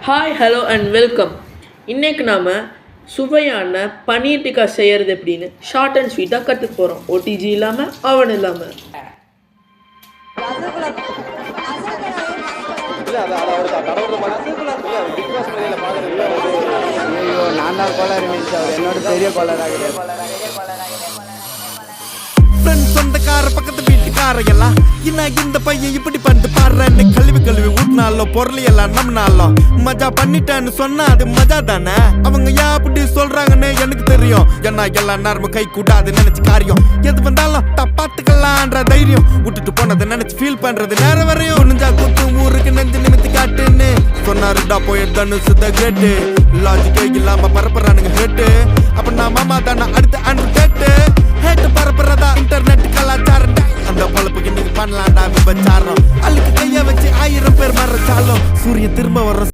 Hi hello and welcome. இன்றைக்கு நாம் சுவையான பன்னீர் டிக்கா செய்கிறது எப்படின்னு ஷார்ட் அண்ட் ஸ்வீட்டாக கற்றுக்க போகிறோம். ஓடிஜி இல்லாமல் அவன் இல்லாமல். நான் தான் கோளாறு மீன்ஸ் அவர் என்னோட பெரிய கோளாறாக சொந்தக்கார பக்கத்து வீட்டுக்கார எல்லாம் இந்த பையன் இப்படி பண்ணிட்டு பாடுறேன்னு கழுவி ஊட்டினாலும் பொருளையெல்லாம் நம்மனாலும் மஜா பண்ணிட்டேன்னு சொன்னா அது மஜா தானே. அவங்க ஏன் அப்படி சொல்றாங்கன்னு எனக்கு தெரியும். ஏன்னா எல்லாம் நேரமும் கை கூடாது நினைச்சு காரியம் எது வந்தாலும் தப்பாத்துக்கலான்ற தைரியம் விட்டுட்டு போனதை நினைச்சு ஃபீல் பண்றது நேரம் வரையும் நெஞ்சா குத்து ஊருக்கு நெஞ்சு நிமித்தி காட்டுன்னு சொன்னாருடா போயிடுதான்னு சுத்த கேட்டு லாஜிக்கே இல்லாம பரப்புறானுங்க ஹேட்டு. அப்ப நான் மாமா தானே அடுத்து அன்பு கேட்டு ஹேட்டு பரப்புறதா இன்டர்நெட் கலாச்சாரம். அந்த பொழப்புக்கு நீங்க பண்ணலாம்டா விபச்சாரம். அழுக்கு கைய வச்சு 1000 பேர் மறைச்சாலும் சூரியன் திரும்ப வர